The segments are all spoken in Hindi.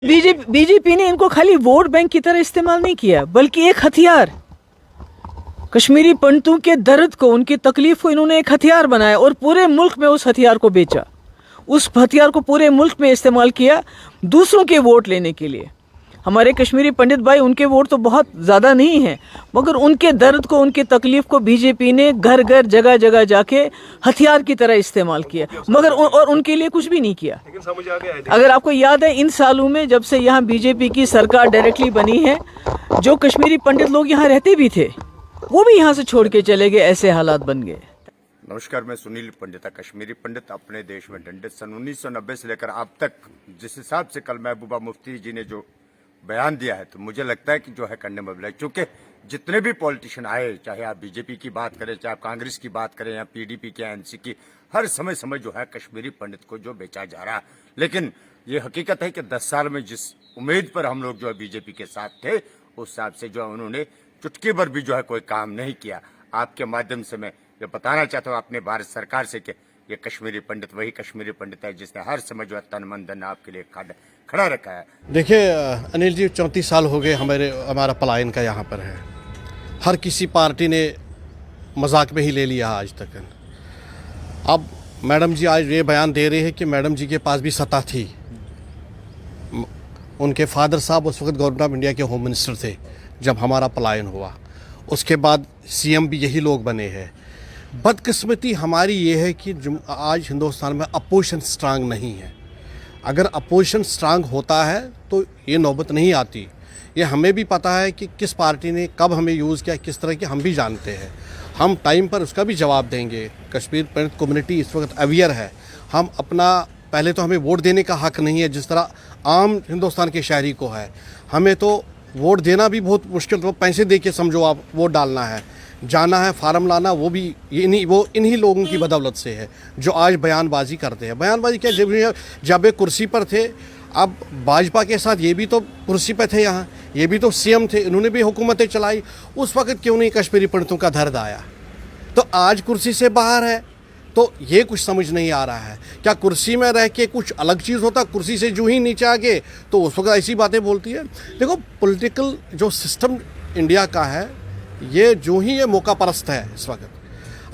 बीजेपी ने इनको खाली वोट बैंक की तरह इस्तेमाल नहीं किया, बल्कि एक हथियार, कश्मीरी पंडितों के दर्द को, उनकी तकलीफ को इन्होंने एक हथियार बनाया और पूरे मुल्क में उस हथियार को बेचा। उस हथियार को पूरे मुल्क में इस्तेमाल किया दूसरों के वोट लेने के लिए। हमारे कश्मीरी पंडित भाई, उनके वोट तो बहुत ज़्यादा नहीं हैं, मगर उनके दर्द को, उनकी तकलीफ को बीजेपी ने घर घर जगह जगह जाके हथियार की तरह इस्तेमाल किया, मगर और उनके लिए कुछ भी नहीं किया। अगर आपको याद है, इन सालों में जब से यहाँ बीजेपी की सरकार डायरेक्टली बनी है, जो कश्मीरी पंडित लोग यहाँ रहते भी थे वो भी यहाँ से छोड़ के चले गए, ऐसे हालात बन गए। नमस्कार, मैं सुनील पंडिता, कश्मीरी पंडित। अपने देश में दंडित सन 1990 से लेकर अब तक जिस हिसाब से कल महबूबा मुफ्ती जी ने जो बयान दिया है, तो मुझे लगता है कि जो है कंडेमेबल है। क्योंकि जितने भी पॉलिटिशियन आए, चाहे आप बीजेपी की बात करें, चाहे आप कांग्रेस की बात करें या पीडीपी की, एनसी की, हर समय जो है कश्मीरी पंडित को जो बेचा जा रहा है। लेकिन ये हकीकत है कि 10 साल में जिस उम्मीद पर हम लोग जो है बीजेपी के साथ थे, उस हिसाब से जो है उन्होंने चुटकी भर भी जो है कोई काम नहीं किया। आपके माध्यम से मैं ये बताना चाहता हूँ अपने भारत सरकार से कि ये कश्मीरी पंडित वही कश्मीरी पंडित है जिसने हर समय जो है तन मन धन आपके लिए खड़ा रखा है। देखिए अनिल जी, 34 साल हो गए हमारा पलायन का यहाँ पर है। हर किसी पार्टी ने मजाक में ही ले लिया आज तक। अब मैडम जी आज ये बयान दे रहे हैं कि मैडम जी के पास भी सत्ता थी। उनके फादर साहब उस वक्त गवर्नमेंट ऑफ इंडिया के होम मिनिस्टर थे जब हमारा पलायन हुआ। उसके बाद सीएम भी यही लोग बने हैं। बदकिस्मती हमारी ये है कि आज हिंदुस्तान में अपोजिशन स्ट्रांग नहीं है। अगर अपोजिशन स्ट्रांग होता है तो ये नौबत नहीं आती। ये हमें भी पता है कि किस पार्टी ने कब हमें यूज़ किया, किस तरह की, हम भी जानते हैं। हम टाइम पर उसका भी जवाब देंगे। कश्मीर पंडित कम्युनिटी इस वक्त अवेयर है। हम अपना, पहले तो हमें वोट देने का हक नहीं है जिस तरह आम हिंदुस्तान के शहरी को है। हमें तो वोट देना भी बहुत मुश्किल, तो पैसे दे के समझो आप वोट डालना है, जाना है, फार्म लाना, वो भी इन्हीं लोगों की बदौलत से है जो आज बयानबाजी करते हैं। बयानबाजी क्या, जब ये कुर्सी पर थे, अब भाजपा के साथ ये भी तो कुर्सी पर थे, यहाँ ये भी तो सीएम थे, इन्होंने भी हुकूमतें चलाई। उस वक्त क्यों नहीं कश्मीरी पंडितों का दर्द आया? तो आज कुर्सी से बाहर है, तो ये कुछ समझ नहीं आ रहा है। क्या कुर्सी में रह के कुछ अलग चीज़ होता? कुर्सी से जो ही नीचे आ गए तो उस वक्त ऐसी बातें बोलती है। देखो, पॉलिटिकल जो सिस्टम इंडिया का है, ये जो ही ये मौका परस्त है। इस वक्त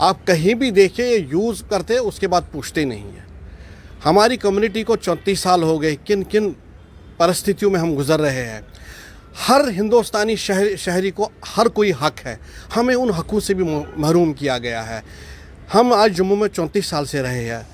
आप कहीं भी देखिए, ये यूज़ करते, उसके बाद पूछते नहीं हैं। हमारी कम्युनिटी को 34 साल हो गए, किन किन परिस्थितियों में हम गुजर रहे हैं। हर हिंदुस्तानी शहरी को हर कोई हक है, हमें उन हकों से भी महरूम किया गया है। हम आज जम्मू में 34 साल से रहे हैं।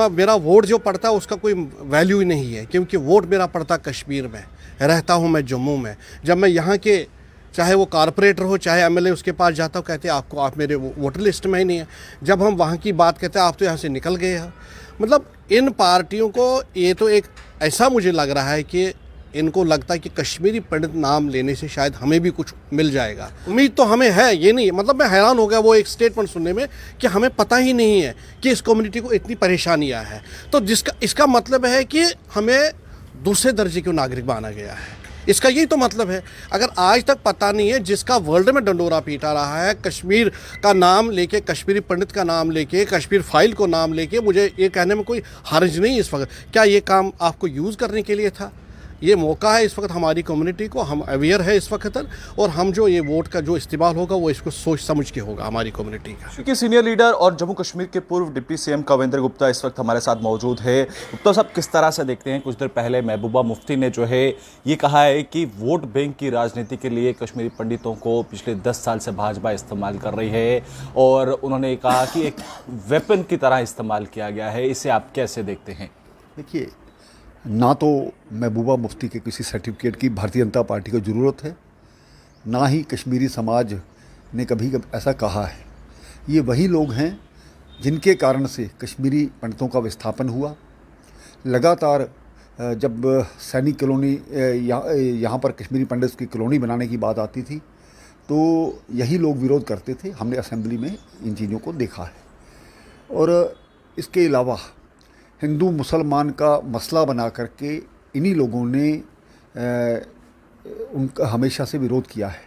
मेरा वोट जो पड़ता है उसका कोई वैल्यू ही नहीं है, क्योंकि वोट मेरा पड़ता कश्मीर में, रहता हूँ मैं जम्मू में। जब मैं यहाँ के, चाहे वो कारपोरेटर हो चाहे एमएलए, उसके पास जाता हूँ, कहते हैं आप मेरे वोटर लिस्ट में ही नहीं है। जब हम वहाँ की बात कहते हैं, आप तो यहाँ से निकल गए हैं। मतलब इन पार्टियों को ये तो एक ऐसा मुझे लग रहा है कि इनको लगता है कि कश्मीरी पंडित नाम लेने से शायद हमें भी कुछ मिल जाएगा। उम्मीद तो हमें है, ये नहीं, मतलब मैं हैरान हो गया वो एक स्टेटमेंट सुनने में कि हमें पता ही नहीं है कि इस कम्युनिटी को इतनी परेशानियां हैं। तो इसका मतलब है कि हमें दूसरे दर्जे के नागरिक माना गया है। इसका यही तो मतलब है। अगर आज तक पता नहीं है, जिसका वर्ल्ड में डंडोरा पीटा रहा है, कश्मीर का नाम लेके, कश्मीरी पंडित का नाम लेके, कश्मीर फाइल को नाम लेके, मुझे ये कहने में कोई हर्ज नहीं इस वक्त। क्या ये काम आपको यूज़ करने के लिए था? ये मौका है इस वक्त हमारी कम्युनिटी को, हम अवेयर है इस वक्त, और हम जो ये वोट का जो इस्तेमाल होगा वो इसको सोच समझ के होगा हमारी कम्युनिटी का। क्योंकि सीनियर लीडर और जम्मू कश्मीर के पूर्व डिप्टी सीएम कविंद्र गुप्ता इस वक्त हमारे साथ मौजूद है। गुप्ता साहब, किस तरह से देखते हैं, कुछ देर पहले महबूबा मुफ्ती ने जो है ये कहा है कि वोट बैंक की राजनीति के लिए कश्मीरी पंडितों को पिछले 10 साल से भाजपा इस्तेमाल कर रही है, और उन्होंने कहा कि एक वेपन की तरह इस्तेमाल किया गया है। इसे आप कैसे देखते हैं? देखिए, ना तो महबूबा मुफ्ती के किसी सर्टिफिकेट की भारतीय जनता पार्टी को ज़रूरत है, ना ही कश्मीरी समाज ने कभी ऐसा कहा है। ये वही लोग हैं जिनके कारण से कश्मीरी पंडितों का विस्थापन हुआ। लगातार जब सैनिक कॉलोनी यहाँ पर कश्मीरी पंडित की कॉलोनी बनाने की बात आती थी, तो यही लोग विरोध करते थे। हमने असेंबली में इन चीज़ों को देखा है। और इसके अलावा हिंदू मुसलमान का मसला बना करके इन्हीं लोगों ने उनका हमेशा से विरोध किया है।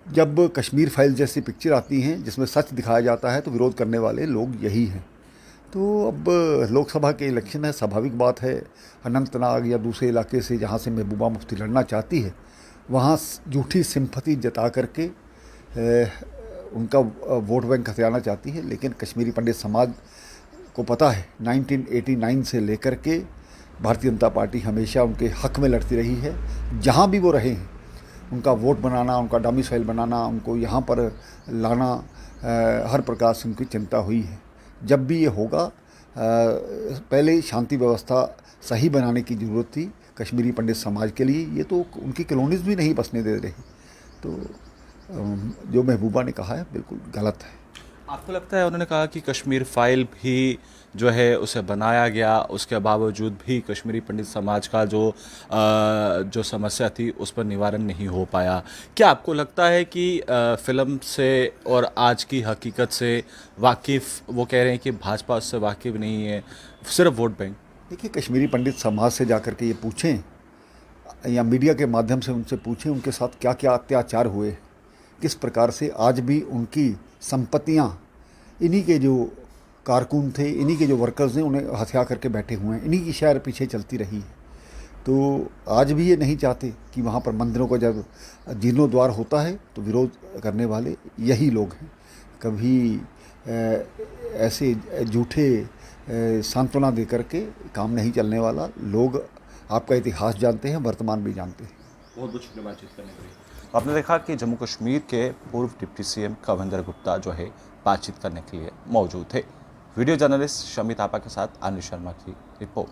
जब कश्मीर फाइल जैसी पिक्चर आती हैं जिसमें सच दिखाया जाता है, तो विरोध करने वाले लोग यही हैं। तो अब लोकसभा के इलेक्शन है, स्वाभाविक बात है अनंतनाग या दूसरे इलाके से जहाँ से महबूबा मुफ्ती लड़ना चाहती है वहाँ झूठी सिंपैथी जता करके उनका वोट बैंक हथियाना चाहती है। लेकिन कश्मीरी पंडित समाज को पता है 1989 से लेकर के भारतीय जनता पार्टी हमेशा उनके हक में लड़ती रही है। जहाँ भी वो रहे हैं उनका वोट बनाना, उनका डोमिसाइल बनाना, उनको यहाँ पर लाना, हर प्रकार से उनकी चिंता हुई है। जब भी ये होगा पहले शांति व्यवस्था सही बनाने की ज़रूरत थी कश्मीरी पंडित समाज के लिए। ये तो उनकी कॉलोनीज़ भी नहीं बसने दे रही। तो जो महबूबा ने कहा है बिल्कुल गलत है। आपको लगता है उन्होंने कहा कि कश्मीर फाइल भी जो है उसे बनाया गया, उसके बावजूद भी कश्मीरी पंडित समाज का जो समस्या थी उस पर निवारण नहीं हो पाया। क्या आपको लगता है कि फिल्म से और आज की हकीकत से वाकिफ़, वो कह रहे हैं कि भाजपा उससे वाकिफ़ नहीं है, सिर्फ वोट बैंक? देखिए, कश्मीरी पंडित समाज से जाकर के ये पूछें या मीडिया के माध्यम से उनसे पूछें उनके साथ क्या क्या अत्याचार हुए, किस प्रकार से आज भी उनकी संपत्तियां इन्हीं के जो कारकुन थे, इन्हीं के जो वर्कर्स हैं उन्हें हथिया करके बैठे हुए हैं, इन्हीं की शायर पीछे चलती रही है। तो आज भी ये नहीं चाहते कि वहाँ पर मंदिरों का जब जीर्णोद्वार होता है तो विरोध करने वाले यही लोग हैं। कभी ऐसे झूठे सांत्वना दे करके काम नहीं चलने वाला। लोग आपका इतिहास जानते हैं, वर्तमान भी जानते हैं। बहुत बहुत शुक्रिया बातचीत करने के लिए। आपने देखा कि जम्मू कश्मीर के पूर्व डिप्टी सीएम कविंदर गुप्ता जो है बातचीत करने के लिए मौजूद थे। वीडियो जर्नलिस्ट शमी थापा के साथ अनिल शर्मा की रिपोर्ट।